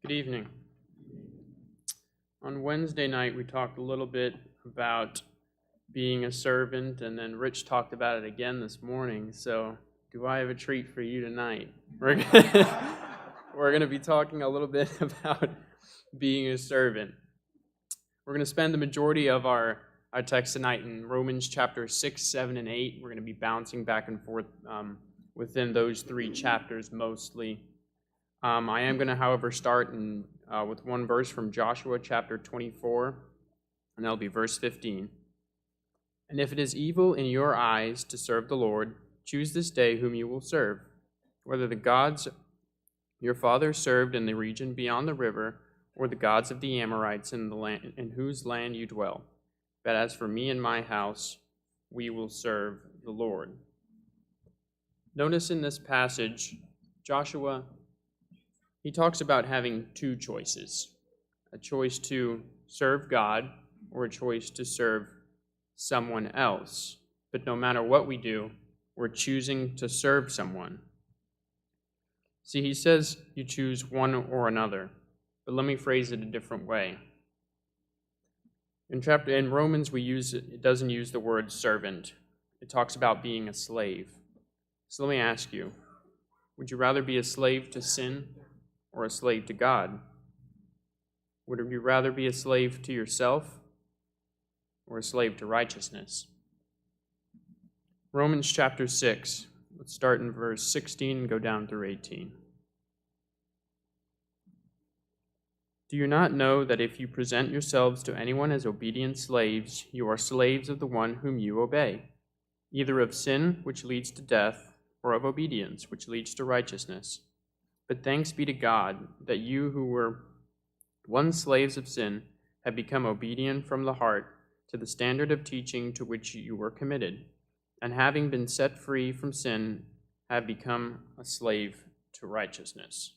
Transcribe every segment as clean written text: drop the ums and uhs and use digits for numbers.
Good evening. On Wednesday night, we talked a little bit about being a servant, and then Rich talked about it again this morning. So, do I have a treat for you tonight? We're going to be talking a little bit about being a servant. We're going to spend the majority of our text tonight in Romans chapter 6, 7, and 8. We're going to be bouncing back and forth within those three chapters mostly. I am going to, however, start with one verse from Joshua chapter 24, and that'll be verse 15. And if it is evil in your eyes to serve the Lord, choose this day whom you will serve, whether the gods your fathers served in the region beyond the river, or the gods of the Amorites in the land in whose land you dwell. But as for me and my house, we will serve the Lord. Notice in this passage, Joshua, he talks about having two choices, a choice to serve God or a choice to serve someone else. But no matter what we do, we're choosing to serve someone. See, he says you choose one or another, but let me phrase it a different way. In Romans, it doesn't use the word servant. It talks about being a slave. So let me ask you, would you rather be a slave to sin or a slave to God? Would you rather be a slave to yourself or a slave to righteousness? Romans chapter 6, let's start in verse 16 and go down through 18. Do you not know that if you present yourselves to anyone as obedient slaves, you are slaves of the one whom you obey, either of sin, which leads to death, or of obedience, which leads to righteousness? But thanks be to God that you who were once slaves of sin have become obedient from the heart to the standard of teaching to which you were committed, and having been set free from sin, have become a slave to righteousness.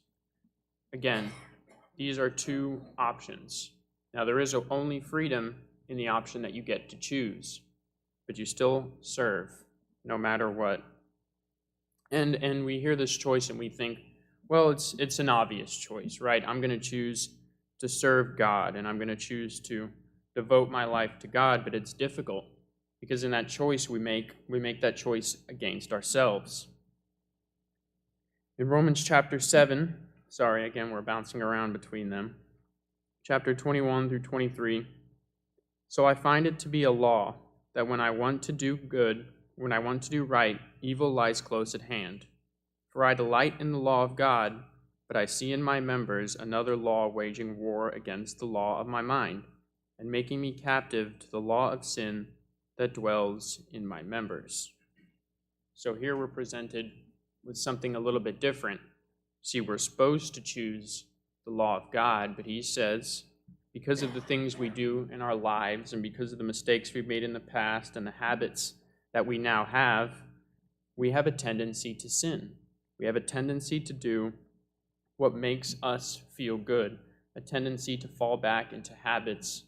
Again, these are two options. Now, there is only freedom in the option that you get to choose, but you still serve no matter what. And we hear this choice and we think, well, it's an obvious choice, right? I'm going to choose to serve God, and I'm going to choose to devote my life to God, but it's difficult because in that choice we make that choice against ourselves. In Romans chapter 7, again, we're bouncing around between them, chapter 21 through 23, so I find it to be a law that when I want to do right, evil lies close at hand. For I delight in the law of God, but I see in my members another law waging war against the law of my mind, and making me captive to the law of sin that dwells in my members. So here we're presented with something a little bit different. See, we're supposed to choose the law of God, but he says, because of the things we do in our lives and because of the mistakes we've made in the past and the habits that we now have, we have a tendency to sin. We have a tendency to do what makes us feel good, a tendency to fall back into habits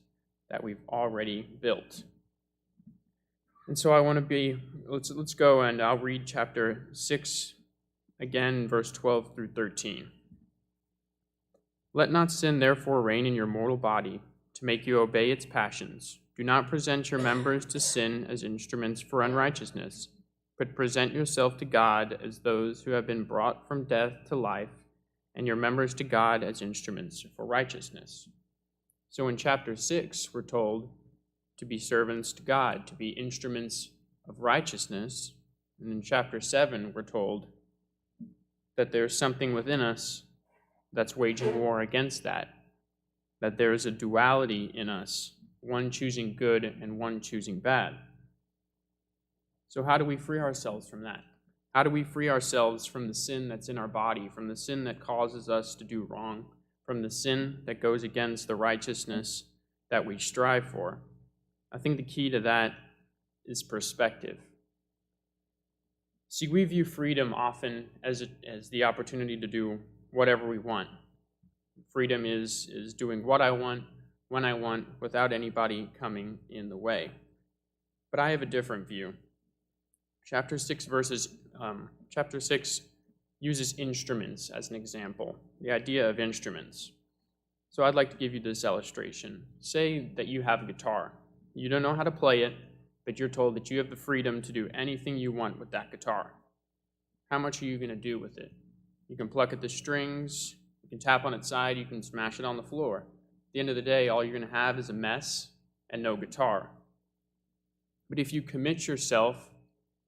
that we've already built. And so let's go and I'll read chapter 6 again, verse 12 through 13. Let not sin therefore reign in your mortal body, to make you obey its passions. Do not present your members to sin as instruments for unrighteousness, but present yourself to God as those who have been brought from death to life, and your members to God as instruments for righteousness. So in chapter 6, we're told to be servants to God, to be instruments of righteousness. And in chapter 7, we're told that there's something within us that's waging war against that there is a duality in us, one choosing good and one choosing bad. So how do we free ourselves from that? How do we free ourselves from the sin that's in our body, from the sin that causes us to do wrong, from the sin that goes against the righteousness that we strive for? I think the key to that is perspective. See, we view freedom often as the opportunity to do whatever we want. Freedom is doing what I want, when I want, without anybody coming in the way. But I have a different view. Chapter 6 uses instruments as an example, the idea of instruments. So I'd like to give you this illustration. Say that you have a guitar. You don't know how to play it, but you're told that you have the freedom to do anything you want with that guitar. How much are you going to do with it? You can pluck at the strings, you can tap on its side, you can smash it on the floor. At the end of the day, all you're going to have is a mess and no guitar. But if you commit yourself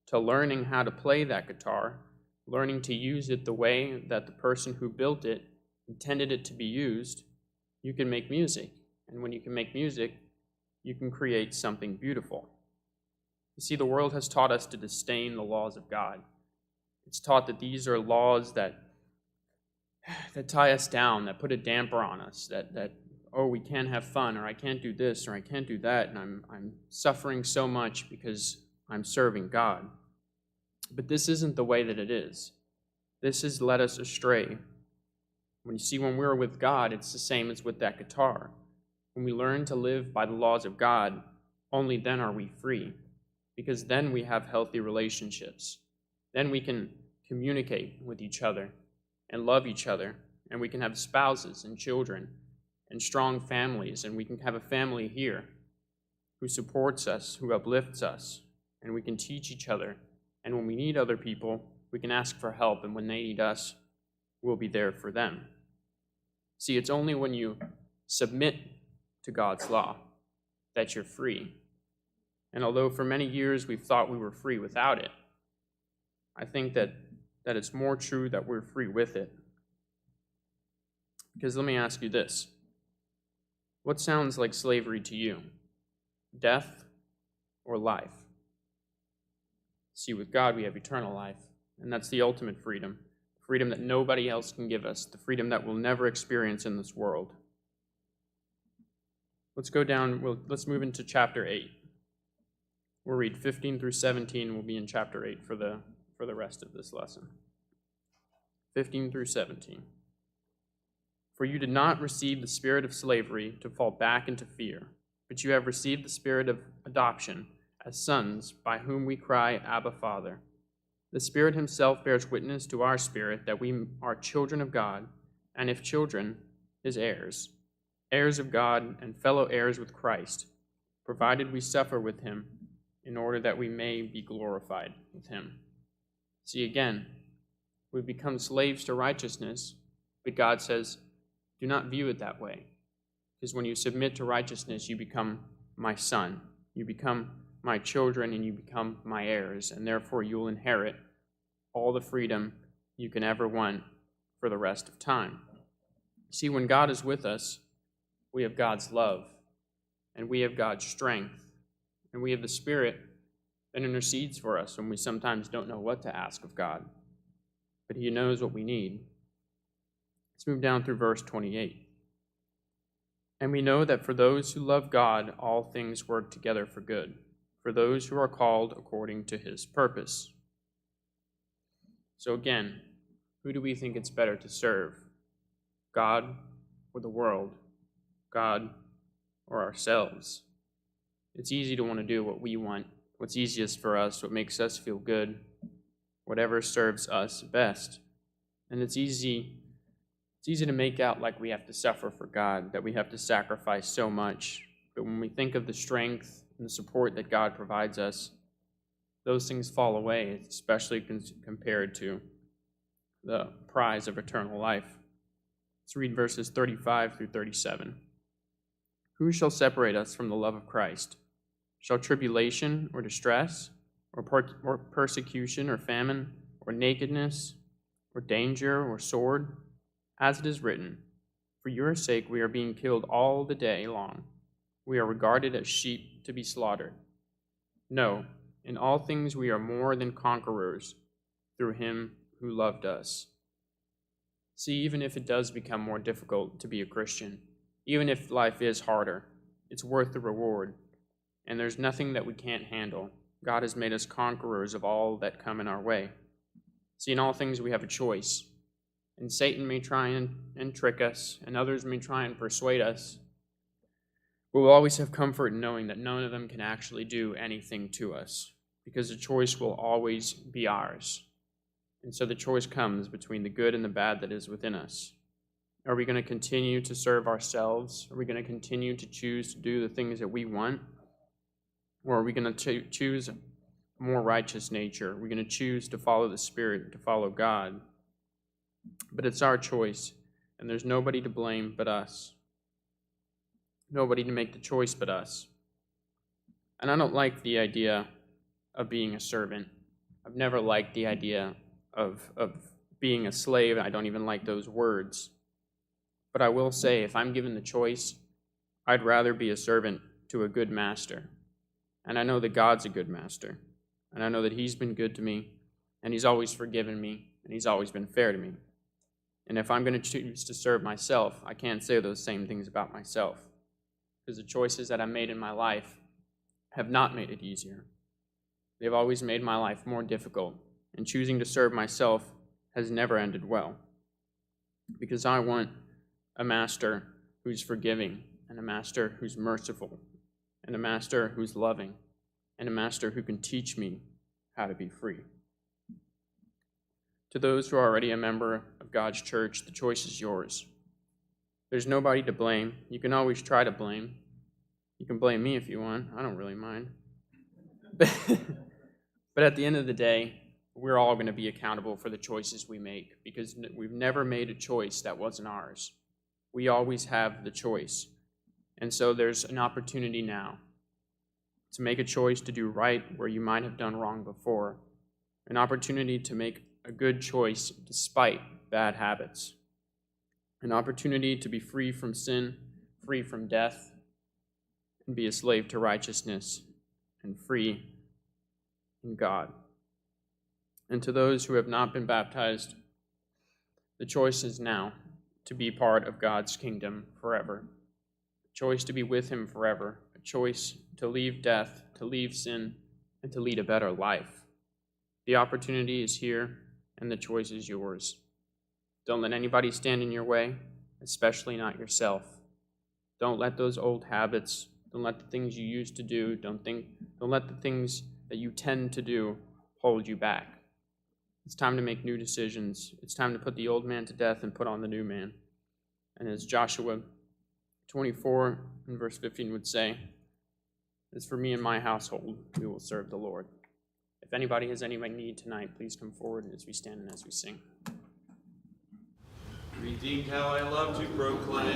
to learning how to play that guitar, learning to use it the way that the person who built it intended it to be used, you can make music. And when you can make music, you can create something beautiful. You see, the world has taught us to disdain the laws of God. It's taught that these are laws that tie us down, that put a damper on us, that oh, we can't have fun, or I can't do this, or I can't do that, and I'm suffering so much because I'm serving God. But this isn't the way that it is. This has led us astray. When we're with God, it's the same as with that guitar. When we learn to live by the laws of God, only then are we free, because then we have healthy relationships. Then we can communicate with each other and love each other, and we can have spouses and children and strong families, and we can have a family here who supports us, who uplifts us, and we can teach each other. And when we need other people, we can ask for help, and when they need us, we'll be there for them. See, it's only when you submit to God's law that you're free. And although for many years we've thought we were free without it, I think that it's more true that we're free with it. Because let me ask you this. What sounds like slavery to you? Death or life? See, with God we have eternal life, and that's the ultimate freedom. Freedom that nobody else can give us, the freedom that we'll never experience in this world. Let's go down, let's move into chapter 8. We'll read 15 through 17, we'll be in chapter 8 for the rest of this lesson. 15 through 17. For you did not receive the spirit of slavery to fall back into fear, but you have received the spirit of adoption as sons, by whom we cry, Abba, Father. The Spirit himself bears witness to our spirit that we are children of God, and if children, his heirs, heirs of God and fellow heirs with Christ, provided we suffer with him, in order that we may be glorified with him. See, again, we've become slaves to righteousness, but God says, do not view it that way. Because when you submit to righteousness, you become my son. You become my children, and you become my heirs, and therefore you will inherit all the freedom you can ever want for the rest of time. See, when God is with us, we have God's love, and we have God's strength, and we have the Spirit that intercedes for us when we sometimes don't know what to ask of God. But he knows what we need. Let's move down through verse 28. And we know that for those who love God, all things work together for good, for those who are called according to his purpose. So again, who do we think it's better to serve? God or the world? God or ourselves? It's easy to want to do what we want, what's easiest for us, what makes us feel good, whatever serves us best. And it's easy to make out like we have to suffer for God, that we have to sacrifice so much. But when we think of the strength and the support that God provides us, those things fall away, especially compared to the prize of eternal life. Let's read verses 35 through 37. Who shall separate us from the love of Christ? Shall tribulation or distress or persecution or famine or nakedness or danger or sword? As it is written, for your sake we are being killed all the day long. We are regarded as sheep to be slaughtered. No, in all things we are more than conquerors through him who loved us. See, even if it does become more difficult to be a Christian, even if life is harder, it's worth the reward. And there's nothing that we can't handle. God has made us conquerors of all that come in our way. See, in all things we have a choice. And Satan may try and trick us, and others may try and persuade us. But we'll always have comfort in knowing that none of them can actually do anything to us, because the choice will always be ours. And so the choice comes between the good and the bad that is within us. Are we going to continue to serve ourselves? Are we going to continue to choose to do the things that we want? Or are we going to choose a more righteous nature? Are we going to choose to follow the Spirit, to follow God? But it's our choice, and there's nobody to blame but us. Nobody to make the choice but us. And I don't like the idea of being a servant. I've never liked the idea of being a slave. I don't even like those words. But I will say, if I'm given the choice, I'd rather be a servant to a good master. And I know that God's a good master. And I know that He's been good to me, and He's always forgiven me, and He's always been fair to me. And if I'm going to choose to serve myself, I can't say those same things about myself. Because the choices that I made in my life have not made it easier. They've always made my life more difficult, and choosing to serve myself has never ended well. Because I want a master who's forgiving, and a master who's merciful, and a master who's loving, and a master who can teach me how to be free. To those who are already a member of God's church, the choice is yours. There's nobody to blame. You can always try to blame. You can blame me if you want. I don't really mind. But at the end of the day, we're all going to be accountable for the choices we make, because we've never made a choice that wasn't ours. We always have the choice. And so there's an opportunity now to make a choice to do right where you might have done wrong before. An opportunity to make a good choice despite bad habits. An opportunity to be free from sin, free from death, and be a slave to righteousness, and free in God. And to those who have not been baptized, the choice is now to be part of God's kingdom forever. A choice to be with Him forever. A choice to leave death, to leave sin, and to lead a better life. The opportunity is here, and the choice is yours. Don't let anybody stand in your way, especially not yourself. Don't let those old habits, don't let the things you used to do, don't let the things that you tend to do hold you back. It's time to make new decisions. It's time to put the old man to death and put on the new man. And as Joshua 24 and verse 15 would say, "As for me and my household, we will serve the Lord." If anybody has any need tonight, please come forward as we stand and as we sing. Redeemed, how I love to proclaim.